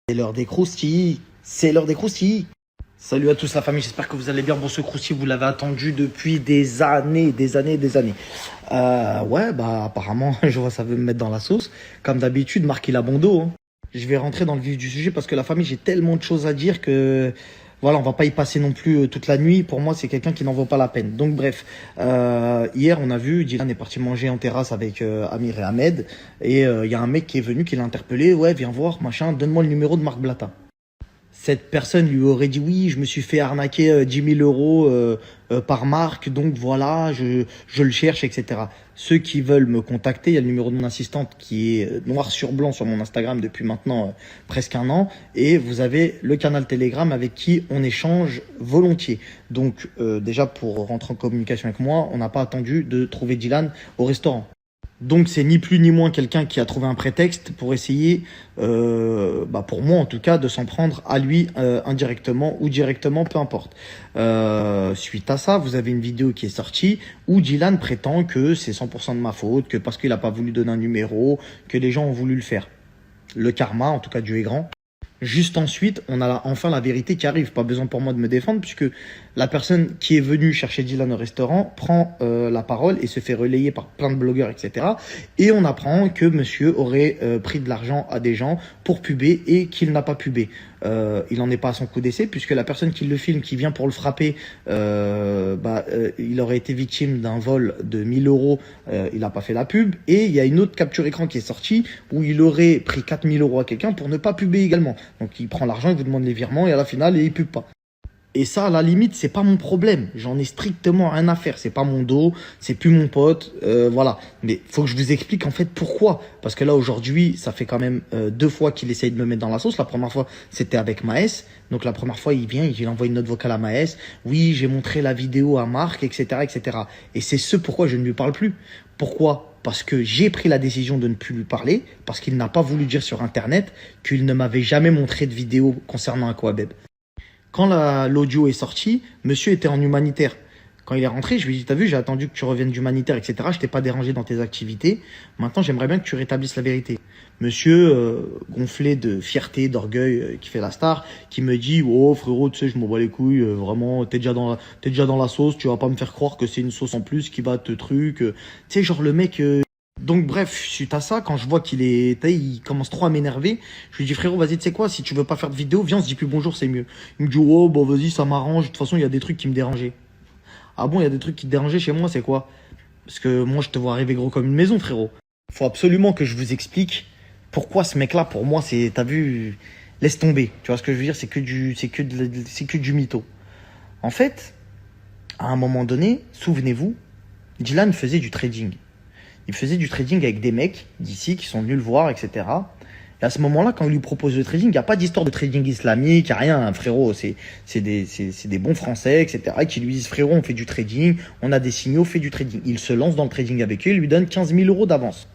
C'est l'heure des croustilles. C'est l'heure des croustilles. Salut à tous la famille, j'espère que vous allez bien. Bon, ce croustille, vous l'avez attendu depuis des années, des années. Ouais, bah apparemment, je vois ça veut me mettre dans la sauce. Comme d'habitude, Marc il a bon dos, hein. Je vais rentrer dans le vif du sujet parce que la famille, j'ai tellement de choses à dire que voilà, on va pas y passer non plus toute la nuit. Pour moi, c'est quelqu'un qui n'en vaut pas la peine. Donc bref, hier on a vu, Dylan est parti manger en terrasse avec Amir et Ahmed. Et il y a un mec qui est venu, qui l'a interpellé. Ouais, viens voir, machin, donne-moi le numéro de Marc Blatta. Cette personne lui aurait dit oui, je me suis fait arnaquer 10 000 euros par marque, donc voilà, je le cherche, etc. Ceux qui veulent me contacter, il y a le numéro de mon assistante qui est noir sur blanc sur mon Instagram depuis maintenant presque un an, et vous avez le canal Telegram avec qui on échange volontiers. Donc déjà pour rentrer en communication avec moi, on n'a pas attendu de trouver Dylan au restaurant. Donc c'est ni plus ni moins quelqu'un qui a trouvé un prétexte pour essayer, pour moi en tout cas, de s'en prendre à lui indirectement ou directement, peu importe. Suite à ça, vous avez une vidéo qui est sortie où Dylan prétend que c'est 100% de ma faute, que parce qu'il n'a pas voulu donner un numéro, que les gens ont voulu le faire. Le karma, en tout cas Dieu est grand. Juste ensuite, on a enfin la vérité qui arrive. Pas besoin pour moi de me défendre puisque la personne qui est venue chercher Dylan au restaurant prend la parole et se fait relayer par plein de blogueurs, etc. Et on apprend que monsieur aurait pris de l'argent à des gens pour puber et qu'il n'a pas pubé. Il n'en est pas à son coup d'essai puisque la personne qui le filme, qui vient pour le frapper, il aurait été victime d'un vol de 1000 euros. Il n'a pas fait la pub. Et il y a une autre capture écran qui est sortie où il aurait pris 4000 euros à quelqu'un pour ne pas puber également. Donc il prend l'argent, il vous demande les virements et à la finale, il pub pas. Et ça, à la limite, c'est pas mon problème. J'en ai strictement rien à faire. C'est pas mon dos, c'est plus mon pote, voilà. Mais faut que je vous explique en fait pourquoi. Parce que là, aujourd'hui, ça fait quand même 2 fois qu'il essaye de me mettre dans la sauce. La première fois, c'était avec Maës. Donc la première fois, il vient, il envoie une note vocale à Maës. Oui, j'ai montré la vidéo à Marc, etc., etc. Et c'est ce pourquoi je ne lui parle plus. Pourquoi ? Parce que j'ai pris la décision de ne plus lui parler, parce qu'il n'a pas voulu dire sur Internet qu'il ne m'avait jamais montré de vidéo concernant Aquabeb. Quand l'audio est sorti, monsieur était en humanitaire. Quand il est rentré, je lui ai dit, t'as vu, j'ai attendu que tu reviennes d'humanitaire, etc. Je t'ai pas dérangé dans tes activités. Maintenant, j'aimerais bien que tu rétablisses la vérité. Monsieur, gonflé de fierté, d'orgueil, qui fait la star, qui me dit, oh frérot, tu sais, je m'en bats les couilles, vraiment, t'es déjà dans la sauce, tu vas pas me faire croire que c'est une sauce en plus qui va te truc. Tu sais, genre le mec... Donc bref, suite à ça, quand je vois il commence trop à m'énerver, je lui dis frérot, vas-y, tu sais quoi, si tu veux pas faire de vidéo, viens, on se dit plus bonjour, c'est mieux. Il me dit, oh, bah vas-y, ça m'arrange, de toute façon, il y a des trucs qui me dérangeaient. Ah bon, il y a des trucs qui te dérangeaient chez moi, c'est quoi? Parce que moi, je te vois arriver gros comme une maison, frérot. Faut absolument que je vous explique pourquoi ce mec-là, pour moi, t'as vu, laisse tomber. Tu vois ce que je veux dire, c'est que du mytho. En fait, à un moment donné, souvenez-vous, Dylan faisait du trading. Il faisait du trading avec des mecs d'ici qui sont venus le voir, etc. Et à ce moment-là, quand il lui propose le trading, il n'y a pas d'histoire de trading islamique, il n'y a rien, hein, frérot. C'est des bons Français, etc. qui lui disent, frérot, on fait du trading, on a des signaux, fais du trading. Il se lance dans le trading avec eux, il lui donne 15 000 euros d'avance.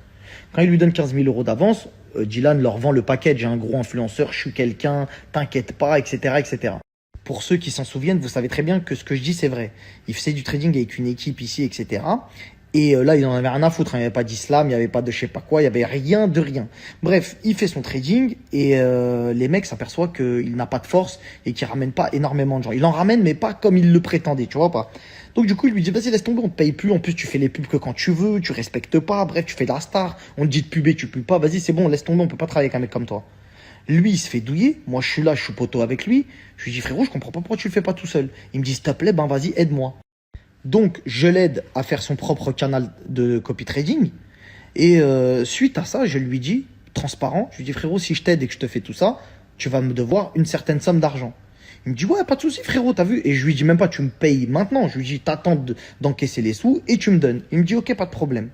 Quand il lui donne 15 000 euros d'avance, Dylan leur vend le package, j'ai un gros influenceur, je suis quelqu'un, t'inquiète pas, etc., etc. Pour ceux qui s'en souviennent, vous savez très bien que ce que je dis, c'est vrai. Il faisait du trading avec une équipe ici, etc. Et là, il en avait rien à foutre, hein. Il n'y avait pas d'islam, il n'y avait pas de je sais pas quoi, il n'y avait rien de rien. Bref, il fait son trading et les mecs s'aperçoivent qu'il n'a pas de force et qu'il ramène pas énormément de gens. Il en ramène, mais pas comme il le prétendait, tu vois pas. Donc du coup, il lui dit, vas-y, laisse tomber, on te paye plus. En plus, tu fais les pubs que quand tu veux, tu respectes pas. Bref, tu fais de la star. On te dit de puber, tu pubes pas. Vas-y, c'est bon, laisse tomber, on peut pas travailler avec un mec comme toi. Lui, il se fait douiller. Moi, je suis là, je suis poteau avec lui. Je lui dis, frérot, je comprends pas pourquoi tu le fais pas tout seul. Il me dit, s'il te plaît, ben vas-y, aide-moi. Donc, je l'aide à faire son propre canal de copy trading. Et suite à ça, je lui dis, transparent, je lui dis, frérot, si je t'aide et que je te fais tout ça, tu vas me devoir une certaine somme d'argent. Il me dit, ouais, pas de souci, frérot, t'as vu? Et je lui dis même pas, tu me payes maintenant. Je lui dis, t'attends d'encaisser les sous et tu me donnes. Il me dit, ok, pas de problème.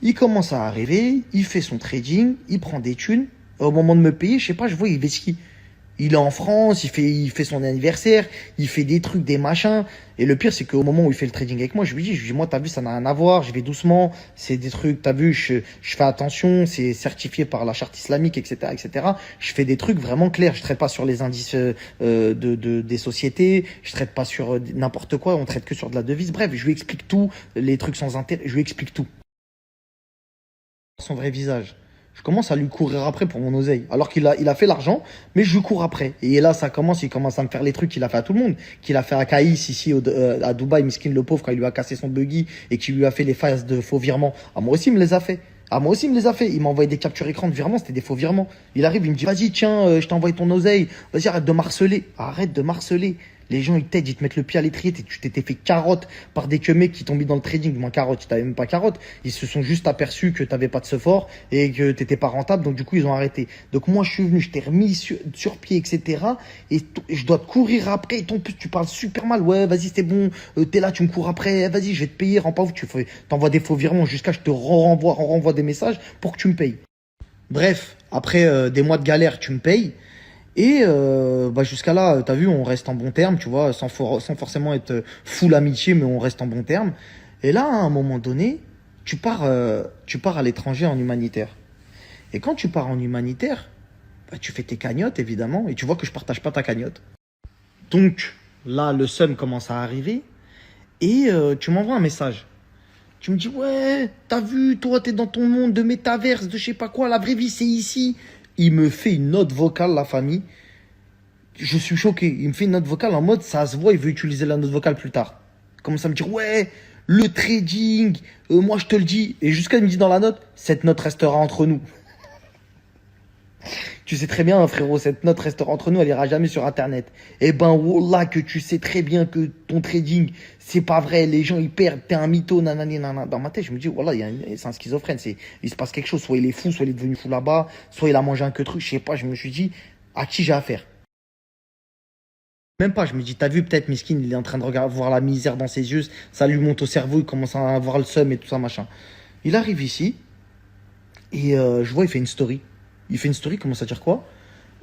Il commence à arriver, il fait son trading, il prend des thunes. Au moment de me payer, je sais pas, je vois, il fait ski. Il est en France, il fait son anniversaire, il fait des trucs, des machins. Et le pire, c'est qu'au moment où il fait le trading avec moi, je lui dis, moi, t'as vu, ça n'a rien à voir, je vais doucement, c'est des trucs, t'as vu, je fais attention, c'est certifié par la charte islamique, etc., etc. Je fais des trucs vraiment clairs, je traite pas sur les indices des sociétés, je traite pas sur n'importe quoi, on traite que sur de la devise. Bref, je lui explique tout, les trucs sans intérêt, je lui explique tout. Son vrai visage. Je commence à lui courir après pour mon oseille. Alors il a fait l'argent, mais je lui cours après. Et là, il commence à me faire les trucs qu'il a fait à tout le monde. Qu'il a fait à Caïs, ici, à Dubaï, Miskin le pauvre, quand il lui a cassé son buggy et qu'il lui a fait les phases de faux virements. Ah, moi aussi, il me les a fait. Ah, moi aussi, il me les a fait. Il m'a envoyé des captures écran de virements, c'était des faux virements. Il arrive, il me dit, vas-y, tiens, je t'ai envoyé ton oseille. Vas-y, arrête de marceler. Arrête de marceler. Les gens, ils t'aident, ils te mettent le pied à l'étrier. Tu t'étais fait carotte par des que mecs qui t'ont mis dans le trading. Moi, carotte, tu t'avais même pas carotte. Ils se sont juste aperçus que t'avais pas de ce fort et que t'étais pas rentable. Donc, du coup, ils ont arrêté. Donc, moi, je suis venu, je t'ai remis sur pied, etc. Et je dois te courir après. Et en plus, tu parles super mal. Ouais, vas-y, c'est bon. T'es là, tu me cours après. Vas-y, je vais te payer. Rends pas ouf. T'envoies des faux virements jusqu'à je te renvoie des messages pour que tu me payes. Bref, après des mois de galère, tu me payes. Et jusqu'à là, t'as vu, on reste en bon terme, tu vois, sans forcément être full amitié, mais on reste en bon terme. Et là, à un moment donné, tu pars à l'étranger en humanitaire. Et quand tu pars en humanitaire, tu fais tes cagnottes, évidemment, et tu vois que je partage pas ta cagnotte. Donc, là, le seum commence à arriver, et tu m'envoies un message. Tu me dis, ouais, t'as vu, toi, t'es dans ton monde de métaverse, de je sais pas quoi, la vraie vie, c'est ici. Il me fait une note vocale, la famille. Je suis choqué. Il me fait une note vocale en mode, ça se voit, il veut utiliser la note vocale plus tard. Il commence à me dire, ouais, le trading, moi je te le dis. Et jusqu'à il me dit dans la note, cette note restera entre nous. Tu sais très bien, hein, frérot, cette note restera entre nous, elle ira jamais sur Internet. Eh ben, wallah, que tu sais très bien que ton trading, c'est pas vrai, les gens ils perdent, t'es un mytho, nanani, nanana. Dans ma tête, je me dis, wallah, c'est un schizophrène, il se passe quelque chose, soit il est fou, soit il est devenu fou là-bas, soit il a mangé un que truc, je sais pas, je me suis dit, à qui j'ai affaire? Même pas, je me dis, t'as vu peut-être, Miskin, il est en train de regarder, voir la misère dans ses yeux, ça lui monte au cerveau, il commence à avoir le seum et tout ça, machin. Il arrive ici, et je vois, il fait une story. Il fait une story, il commence à dire quoi?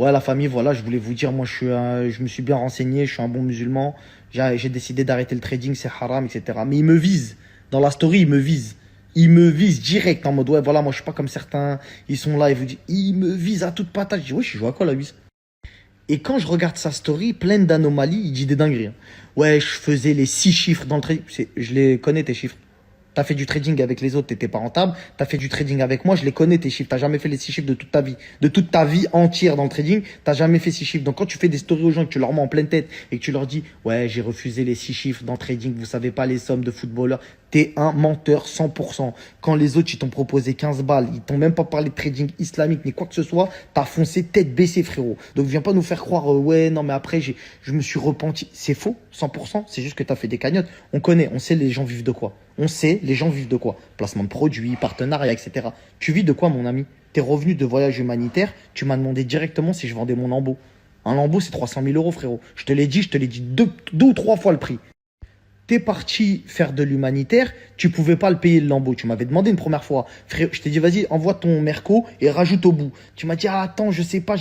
Ouais, la famille, voilà, je voulais vous dire, moi, je me suis bien renseigné, je suis un bon musulman, j'ai décidé d'arrêter le trading, c'est haram, etc. Mais il me vise. Dans la story, il me vise. Il me vise direct en mode, ouais, voilà, moi, je suis pas comme certains, ils sont là, ils vous disent, il me vise à toute patate. Je dis, ouais, je joue à quoi, là, lui? Et quand je regarde sa story, pleine d'anomalies, il dit des dingueries, hein. Ouais, je faisais les 6 chiffres dans le trading. Je les connais, tes chiffres. T'as fait du trading avec les autres, t'étais pas rentable. T'as fait du trading avec moi, je les connais tes chiffres. T'as jamais fait les 6 chiffres de toute ta vie. De toute ta vie entière dans le trading, t'as jamais fait 6 chiffres. Donc quand tu fais des stories aux gens, que tu leur mets en pleine tête et que tu leur dis, ouais, j'ai refusé les 6 chiffres dans le trading, vous savez pas les sommes de footballeurs, t'es un menteur 100%. Quand les autres, ils t'ont proposé 15 balles, ils t'ont même pas parlé de trading islamique ni quoi que ce soit, t'as foncé tête baissée, frérot. Donc viens pas nous faire croire, ouais, non, mais après, je me suis repenti. C'est faux, 100%. C'est juste que t'as fait des cagnottes. On connaît, on sait les gens vivent de quoi. On sait les gens vivent de quoi. Placement de produits, partenariat, etc. Tu vis de quoi, mon ami? T'es revenu de voyage humanitaire, tu m'as demandé directement si je vendais mon lambeau. Un lambeau, c'est 300 000 euros, frérot. Je te l'ai dit deux ou trois fois le prix. T'es parti faire de l'humanitaire, tu pouvais pas le payer le lambeau. Tu m'avais demandé une première fois. Frère, je t'ai dit, vas-y, envoie ton merco et rajoute au bout. Tu m'as dit, ah, attends, je sais pas,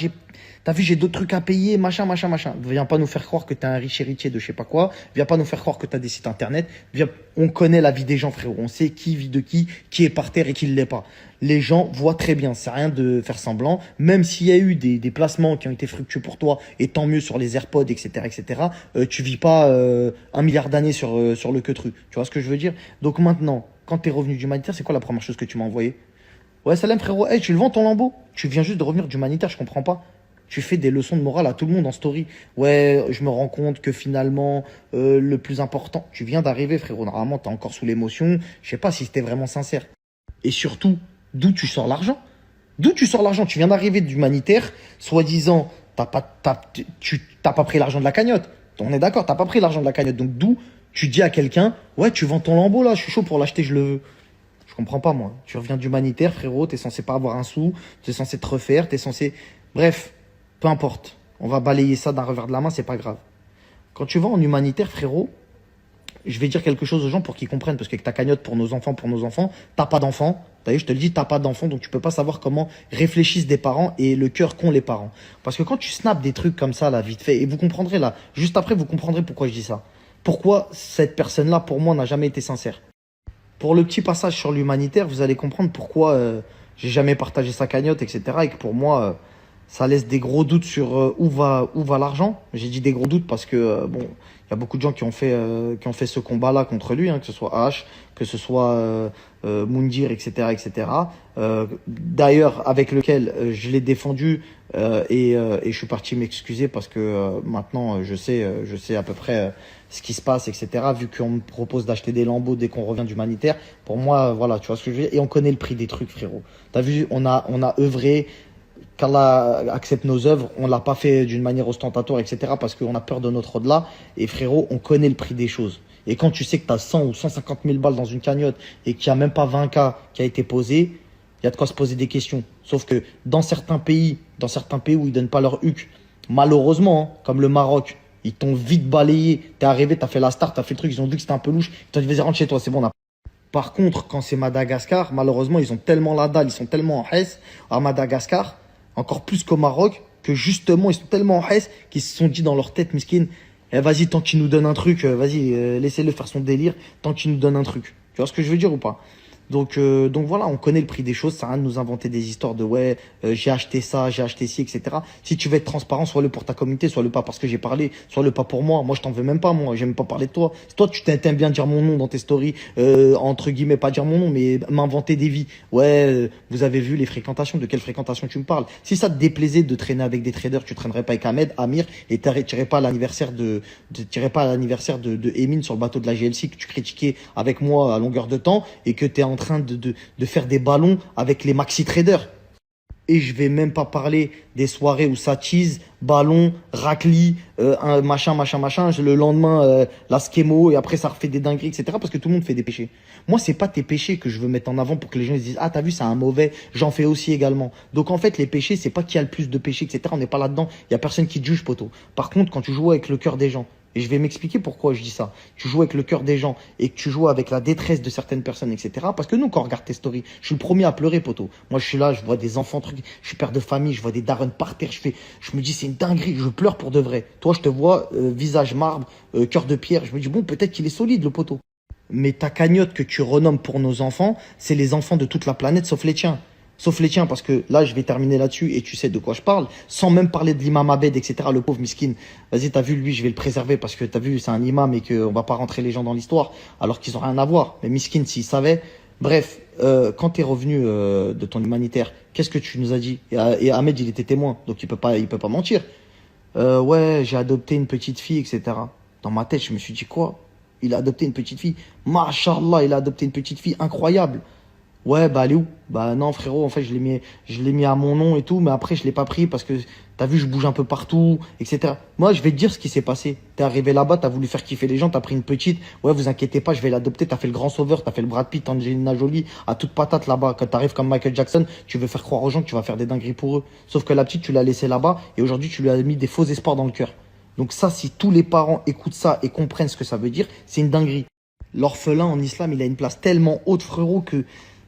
t'as vu, j'ai d'autres trucs à payer, machin, machin, machin. Viens pas nous faire croire que t'es un riche héritier de je sais pas quoi. Viens pas nous faire croire que t'as des sites internet. Viens, on connaît la vie des gens, frérot. On sait qui vit de qui est par terre et qui ne l'est pas. Les gens voient très bien, c'est rien de faire semblant. Même s'il y a eu des placements qui ont été fructueux pour toi, et tant mieux sur les AirPods, etc., etc., tu vis pas 1 milliard d'années sur le queutru. Tu vois ce que je veux dire? Donc maintenant, quand t'es revenu d'humanitaire, c'est quoi la première chose que tu m'as envoyé? Ouais, salam frérot, hey, tu le vends ton lambeau? Tu viens juste de revenir d'humanitaire, je comprends pas. Tu fais des leçons de morale à tout le monde en story. Ouais, je me rends compte que finalement, le plus important, tu viens d'arriver, frérot. Normalement, t'es encore sous l'émotion. Je sais pas si c'était vraiment sincère. Et surtout, d'où tu sors l'argent? D'où tu sors l'argent? Tu viens d'arriver d'humanitaire, soi-disant, t'as pas pris l'argent de la cagnotte. On est d'accord, t'as pas pris l'argent de la cagnotte. Donc d'où tu dis à quelqu'un, ouais, tu vends ton lambeau là, je suis chaud pour l'acheter, je le veux. Je comprends pas, moi. Tu reviens d'humanitaire, frérot, t'es censé pas avoir un sou, t'es censé te refaire, t'es censé. Bref, peu importe. On va balayer ça d'un revers de la main, c'est pas grave. Quand tu vas en humanitaire, frérot, je vais dire quelque chose aux gens pour qu'ils comprennent, parce que ta cagnotte pour nos enfants, t'as pas d'enfants. T'as vu, je te le dis, t'as pas d'enfants, donc tu peux pas savoir comment réfléchissent des parents et le cœur qu'ont les parents. Parce que quand tu snaps des trucs comme ça, là, vite fait, et vous comprendrez là, juste après, vous comprendrez pourquoi je dis ça. Pourquoi cette personne-là, pour moi, n'a jamais été sincère. Pour le petit passage sur l'humanitaire, vous allez comprendre pourquoi j'ai jamais partagé sa cagnotte, etc. Et que pour moi, Ça laisse des gros doutes sur où va l'argent. J'ai dit des gros doutes parce que bon, il y a beaucoup de gens qui ont fait ce combat-là contre lui, hein, que ce soit H, que ce soit Moundir, etc., etc. D'ailleurs, avec lequel je l'ai défendu et je suis parti m'excuser parce que maintenant je sais à peu près ce qui se passe, etc. Vu qu'on me propose d'acheter des lambeaux dès qu'on revient d'humanitaire, pour moi, voilà, tu vois ce que je veux dire. Et on connaît le prix des trucs, frérot. T'as vu, on a œuvré. Qu'Allah accepte nos œuvres, on l'a pas fait d'une manière ostentatoire, etc. parce qu'on a peur de notre au-delà. Et frérot, on connaît le prix des choses. Et quand tu sais que tu as 100 ou 150 000 balles dans une cagnotte et qu'il n'y a même pas 20 cas qui a été posé, il y a de quoi se poser des questions. Sauf que dans certains pays où ils donnent pas leur huc, malheureusement, hein, comme le Maroc, ils t'ont vite balayé. T'es arrivé, t'as fait la star, t'as fait le truc, ils ont vu que c'était un peu louche. Ils t'ont dit, vas-y, rentre chez toi, c'est bon, on a. Par contre, quand c'est Madagascar, malheureusement, ils ont tellement la dalle, ils sont tellement en haisse à Madagascar, encore plus qu'au Maroc, que justement, ils sont tellement en haisse qu'ils se sont dit dans leur tête, miskin, eh, vas-y, tant qu'il nous donne un truc, vas-y, laissez-le faire son délire, tant qu'il nous donne un truc. Tu vois ce que je veux dire ou pas? Donc voilà, on connaît le prix des choses, ça sert à rien de nous inventer des histoires de ouais, j'ai acheté ça, j'ai acheté ci, etc. Si tu veux être transparent, sois-le pour ta communauté, sois-le pas parce que j'ai parlé, sois-le pas pour moi. Moi, je t'en veux même pas, moi, j'aime pas parler de toi. Si toi, tu t'aimes bien dire mon nom dans tes stories, entre guillemets, pas dire mon nom, mais m'inventer des vies. Ouais, vous avez vu les fréquentations, de quelle fréquentation tu me parles? Si ça te déplaisait de traîner avec des traders, tu traînerais pas avec Ahmed, Amir, et t'irais pas à l'anniversaire de Emin sur le bateau de la GLC que tu critiquais avec moi à longueur de temps et que t'es en train de faire des ballons avec les maxi traders. Et je vais même pas parler des soirées où ça tease, ballon, racli, un machin. Le lendemain, la skémo, et après ça refait des dingueries, etc. Parce que tout le monde fait des péchés. Moi, c'est pas tes péchés que je veux mettre en avant pour que les gens ils se disent, ah, t'as vu, c'est un mauvais, j'en fais aussi également. Donc en fait, les péchés, c'est pas qui a le plus de péchés, etc. On n'est pas là-dedans. Il y a personne qui te juge, poteau. Par contre, quand tu joues avec le cœur des gens, et je vais m'expliquer pourquoi je dis ça. Tu joues avec le cœur des gens et que tu joues avec la détresse de certaines personnes, etc. Parce que nous, quand on regarde tes stories, je suis le premier à pleurer, poteau. Moi, je suis là, je vois des enfants, trucs, je suis père de famille, je vois des darons par terre, je me dis, c'est une dinguerie, je pleure pour de vrai. Toi, je te vois, visage marbre, cœur de pierre, je me dis, bon, peut-être qu'il est solide, le poteau. Mais ta cagnotte que tu renommes pour nos enfants, c'est les enfants de toute la planète, sauf les tiens. Sauf les tiens, parce que là, je vais terminer là-dessus et tu sais de quoi je parle, sans même parler de l'imam Abed, etc. Le pauvre miskin. Vas-y, t'as vu, lui, je vais le préserver parce que t'as vu, c'est un imam et qu'on va pas rentrer les gens dans l'histoire, alors qu'ils ont rien à voir. Mais miskin, s'il savait. Bref, quand t'es revenu de ton humanitaire, qu'est-ce que tu nous as dit? Et Ahmed, il était témoin, donc il peut pas mentir. Ouais, j'ai adopté une petite fille, etc. Dans ma tête, je me suis dit quoi? Il a adopté une petite fille. Mashallah, il a adopté une petite fille incroyable. Ouais, bah, elle est où? Bah, non, frérot, en fait, je l'ai mis à mon nom et tout, mais après, je l'ai pas pris parce que, t'as vu, je bouge un peu partout, etc. Moi, je vais te dire ce qui s'est passé. T'es arrivé là-bas, t'as voulu faire kiffer les gens, t'as pris une petite. Ouais, vous inquiétez pas, je vais l'adopter. T'as fait le grand sauveur, t'as fait le Brad Pitt, Angelina Jolie, à toute patate là-bas. Quand t'arrives comme Michael Jackson, tu veux faire croire aux gens que tu vas faire des dingueries pour eux. Sauf que la petite, tu l'as laissée là-bas et aujourd'hui, tu lui as mis des faux espoirs dans le cœur. Donc ça, si tous les parents écoutent ça et comprennent ce que ça veut dire, c'est une dinguerie. L'orphelin en islam, il a une place tellement haute, frérot, que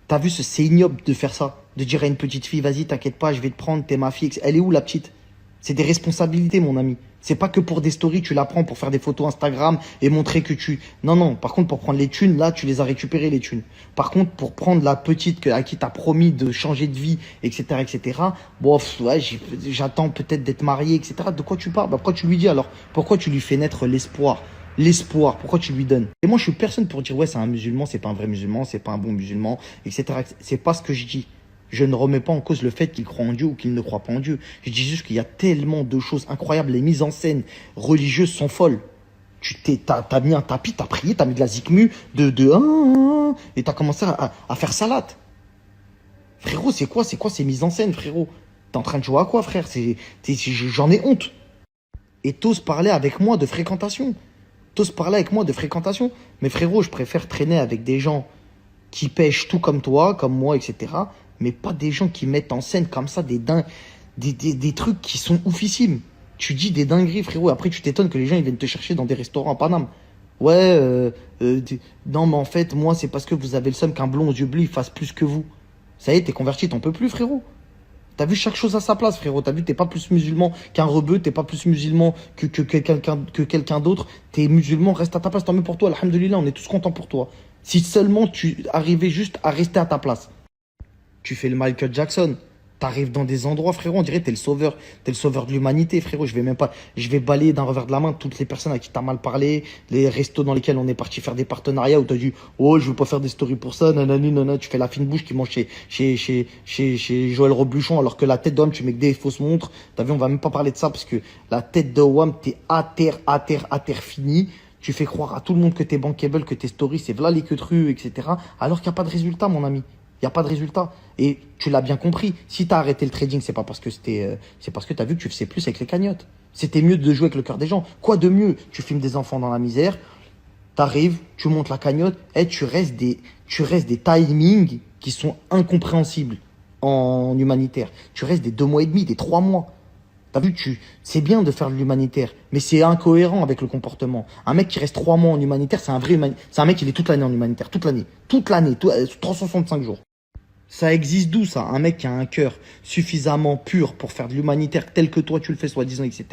t'as vu, c'est ignoble de faire ça. De dire à une petite fille, vas-y, t'inquiète pas, je vais te prendre, t'es ma fille. Elle est où, la petite? C'est des responsabilités, mon ami. C'est pas que pour des stories, tu la prends pour faire des photos Instagram et montrer que tu... Non, non. Par contre, pour prendre les thunes, là, tu les as récupérées, les thunes. Par contre, pour prendre la petite à qui t'as promis de changer de vie, etc., etc., bon, ouais, j'attends peut-être d'être marié, etc. De quoi tu parles? Bah, pourquoi tu lui dis alors? Pourquoi tu lui fais naître l'espoir? L'espoir, pourquoi tu lui donnes? Et moi, je suis personne pour dire, ouais, c'est un musulman, c'est pas un vrai musulman, c'est pas un bon musulman, etc. C'est pas ce que je dis. Je ne remets pas en cause le fait qu'il croit en Dieu ou qu'il ne croit pas en Dieu. Je dis juste qu'il y a tellement de choses incroyables. Les mises en scène religieuses sont folles. T'as mis un tapis, t'as prié, t'as mis de la zikmu, et t'as commencé à faire salade. Frérot, c'est quoi ces mises en scène, frérot? T'es en train de jouer à quoi, frère? J'en ai honte. Et t'oses parler avec moi de fréquentation. T'oses parler avec moi de fréquentation. Mais frérot, je préfère traîner avec des gens qui pêchent tout comme toi, comme moi, etc. Mais pas des gens qui mettent en scène comme ça des trucs qui sont oufissimes. Tu dis des dingueries, frérot, et après tu t'étonnes que les gens ils viennent te chercher dans des restaurants à Paname. Ouais, non, mais en fait, moi, c'est parce que vous avez le seum qu'un blond aux yeux bleus il fasse plus que vous. Ça y est, t'es converti, t'en peux plus, frérot. T'as vu chaque chose à sa place, frérot. T'as vu, t'es pas plus musulman qu'un rebeu, t'es pas plus musulman que quelqu'un d'autre. T'es musulman, reste à ta place, tant mieux pour toi. Alhamdoulilah, on est tous contents pour toi. Si seulement tu arrivais juste à rester à ta place. Tu fais le Michael Jackson. T'arrives dans des endroits, frérot, on dirait que t'es le sauveur de l'humanité, frérot. Je vais balayer d'un revers de la main toutes les personnes à qui t'as mal parlé, les restos dans lesquels on est parti faire des partenariats où t'as dit, oh, je veux pas faire des stories pour ça, nanani, nanana, tu fais la fine bouche qui mange chez Joël Robuchon, alors que la tête d'homme, tu mets que des fausses montres. T'as vu, on va même pas parler de ça parce que la tête de Wam, t'es à terre fini. Tu fais croire à tout le monde que t'es bankable, que tes stories, c'est voilà les queutrues, etc. Alors qu'il n'y a pas de résultat, mon ami. Il n'y a pas de résultat. Et tu l'as bien compris. Si tu as arrêté le trading, c'est pas parce que c'est parce que tu as vu que tu faisais plus avec les cagnottes. C'était mieux de jouer avec le cœur des gens. Quoi de mieux? Tu filmes des enfants dans la misère, t'arrives, tu montes la cagnotte, et tu restes des timings qui sont incompréhensibles en humanitaire. Tu restes des 2 mois et demi, des 3 mois. T'as vu, c'est bien de faire de l'humanitaire, mais c'est incohérent avec le comportement. Un mec qui reste 3 mois en humanitaire, c'est un vrai c'est un mec qui est toute l'année en humanitaire, toute l'année, 365 jours. Ça existe d'où ça? Un mec qui a un cœur suffisamment pur pour faire de l'humanitaire tel que toi tu le fais soi-disant, etc.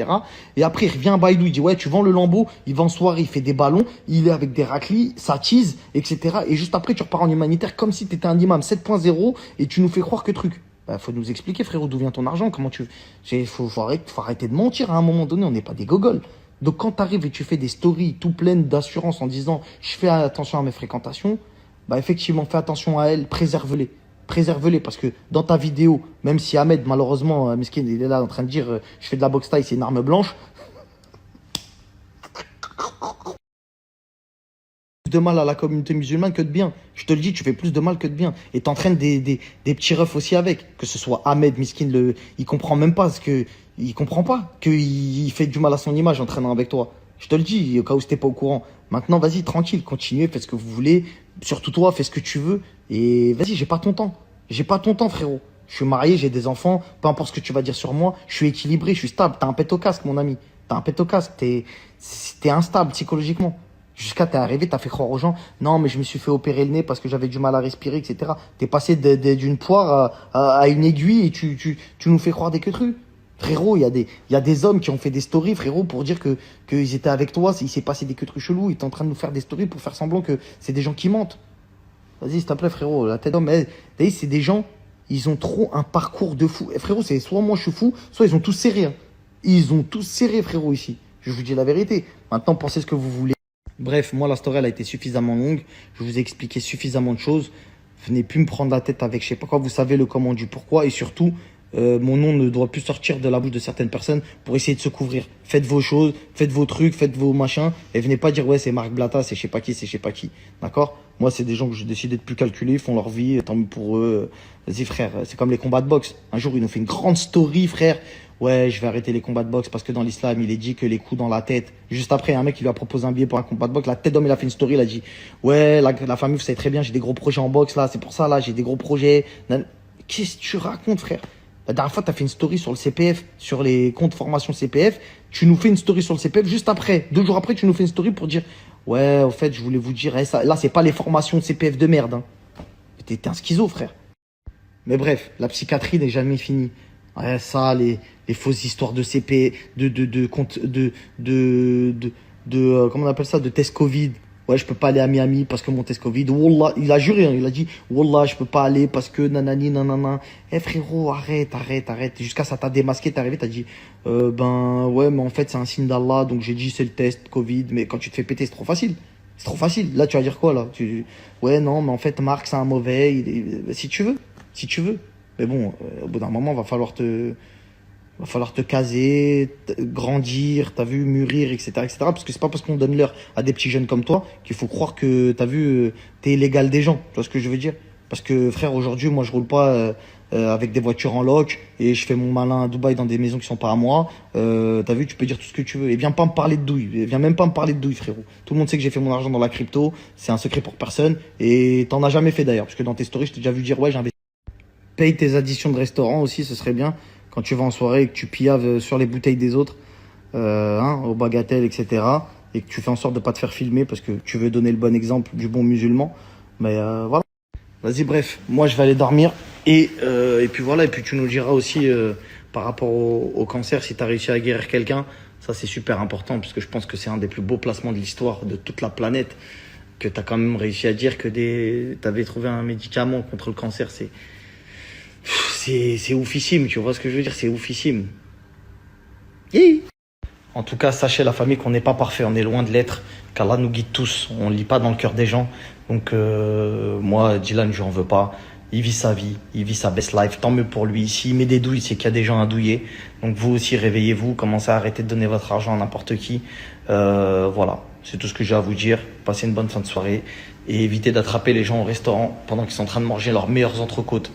Et après il revient à Bailou, il dit ouais tu vends le Lambeau, il va en soirée, il fait des ballons, il est avec des raclis, ça tease, etc. Et juste après tu repars en humanitaire comme si tu étais un imam 7.0 et tu nous fais croire que truc. Bah, faut nous expliquer frérot d'où vient ton argent, comment tu... Faut arrêter de mentir à un moment donné, on n'est pas des gogoles. Donc quand tu arrives et tu fais des stories tout pleines d'assurance en disant je fais attention à mes fréquentations, bah effectivement fais attention à elles, préserve-les. Préserve-les parce que dans ta vidéo, même si Ahmed, malheureusement, Meskin, il est là en train de dire je fais de la boxe taille, c'est une arme blanche. Plus de mal à la communauté musulmane que de bien. Je te le dis, tu fais plus de mal que de bien. Et t'entraînes des petits refs aussi avec. Que ce soit Ahmed, Miskin, il comprend même pas il comprend pas qu'il fait du mal à son image en traînant avec toi. Je te le dis, au cas où t'es pas au courant. Maintenant, vas-y, tranquille, continuez, faites ce que vous voulez. Surtout toi, fais ce que tu veux. Et vas-y, j'ai pas ton temps. J'ai pas ton temps, frérot. Je suis marié, j'ai des enfants. Peu importe ce que tu vas dire sur moi, je suis équilibré, je suis stable. T'as un pet au casque, mon ami. T'as un pet au casque. T'es instable psychologiquement. Jusqu'à t'es arrivé, t'as fait croire aux gens, non, mais je me suis fait opérer le nez parce que j'avais du mal à respirer, etc. T'es passé d'une poire à une aiguille et tu nous fais croire des queutrues. Frérot, il y a des hommes qui ont fait des stories, frérot, pour dire qu'ils étaient avec toi, il s'est passé des queutrues chelous, ils étaient en train de nous faire des stories pour faire semblant que c'est des gens qui mentent. Vas-y, s'il te plaît, frérot, la tête d'homme, c'est des gens, ils ont trop un parcours de fou. Et frérot, c'est soit moi je suis fou, soit ils ont tous serré. Hein. Ils ont tous serré, frérot, ici. Je vous dis la vérité. Maintenant, pensez ce que vous voulez. Bref, moi, la story, elle a été suffisamment longue. Je vous ai expliqué suffisamment de choses. Venez plus me prendre la tête avec je sais pas quoi. Vous savez le comment du pourquoi. Et surtout, mon nom ne doit plus sortir de la bouche de certaines personnes pour essayer de se couvrir. Faites vos choses, faites vos trucs, faites vos machins. Et venez pas dire, ouais, c'est Marc Blatta, c'est je sais pas qui, c'est je sais pas qui. D'accord? Moi, c'est des gens que j'ai décidé de plus calculer. Ils font leur vie. Tant mieux pour eux. Vas-y, frère. C'est comme les combats de boxe. Un jour, ils nous fait une grande story, frère. Ouais, je vais arrêter les combats de boxe parce que dans l'islam, il est dit que les coups dans la tête. Juste après, un mec qui lui a proposé un billet pour un combat de boxe. La tête d'homme, il a fait une story, il a dit ouais, la famille, vous savez très bien, j'ai des gros projets en boxe là, c'est pour ça là, j'ai des gros projets. Qu'est-ce que tu racontes, frère? La dernière fois, tu as fait une story sur le CPF, sur les comptes formation CPF. Tu nous fais une story sur le CPF juste après. 2 jours après, tu nous fais une story pour dire ouais, au fait, je voulais vous dire, là, c'est pas les formations CPF de merde. Hein. T'es un schizo, frère. Mais bref, la psychiatrie n'est jamais finie. Ouais, ça, les fausses histoires de CP, compte, comment on appelle ça, de test Covid. Ouais, je peux pas aller à Miami parce que mon test Covid. Wallah, il a juré, hein, il a dit, Wallah, je peux pas aller parce que nanani, nanana. Eh frérot, arrête. Jusqu'à ça t'a démasqué, t'es arrivé, t'as dit, ben ouais, mais en fait, c'est un signe d'Allah, donc j'ai dit, c'est le test Covid. Mais quand tu te fais péter, c'est trop facile. C'est trop facile. Là, tu vas dire quoi, là? Ouais, non, mais en fait, Marc, c'est un mauvais. Si tu veux. Si tu veux. Mais bon, au bout d'un moment, va falloir te caser, grandir, t'as vu, mûrir, etc., etc. Parce que c'est pas parce qu'on donne l'heure à des petits jeunes comme toi qu'il faut croire que, t'as vu, t'es l'égal des gens. Tu vois ce que je veux dire? Parce que, frère, aujourd'hui, moi, je roule pas avec des voitures en loc et je fais mon malin à Dubaï dans des maisons qui sont pas à moi. T'as vu, tu peux dire tout ce que tu veux. Et viens pas me parler de douille. Viens même pas me parler de douille, frérot. Tout le monde sait que j'ai fait mon argent dans la crypto. C'est un secret pour personne. Et t'en as jamais fait d'ailleurs. Parce que dans tes stories, je t'ai déjà vu dire, ouais, j'investis. Paye tes additions de restaurant aussi, ce serait bien. Quand tu vas en soirée et que tu pillaves sur les bouteilles des autres, aux bagatelles, etc. Et que tu fais en sorte de pas te faire filmer parce que tu veux donner le bon exemple du bon musulman. Mais voilà. Vas-y, bref. Moi, je vais aller dormir. Et puis voilà. Et puis tu nous diras aussi par rapport au cancer, si tu as réussi à guérir quelqu'un. Ça, c'est super important parce que je pense que c'est un des plus beaux placements de l'histoire de toute la planète. Que tu as quand même réussi à dire que tu avais trouvé un médicament contre le cancer. C'est oufissime, tu vois ce que je veux dire, c'est oufissime. Hi. En tout cas, sachez la famille qu'on n'est pas parfait, on est loin de l'être, qu'Allah nous guide tous, on ne lit pas dans le cœur des gens. Donc moi, Dylan, je n'en veux pas. Il vit sa vie, il vit sa best life, tant mieux pour lui. S'il met des douilles, c'est qu'il y a des gens à douiller. Donc vous aussi, réveillez-vous, commencez à arrêter de donner votre argent à n'importe qui. Voilà, c'est tout ce que j'ai à vous dire. Passez une bonne fin de soirée et évitez d'attraper les gens au restaurant pendant qu'ils sont en train de manger leurs meilleures entrecôtes.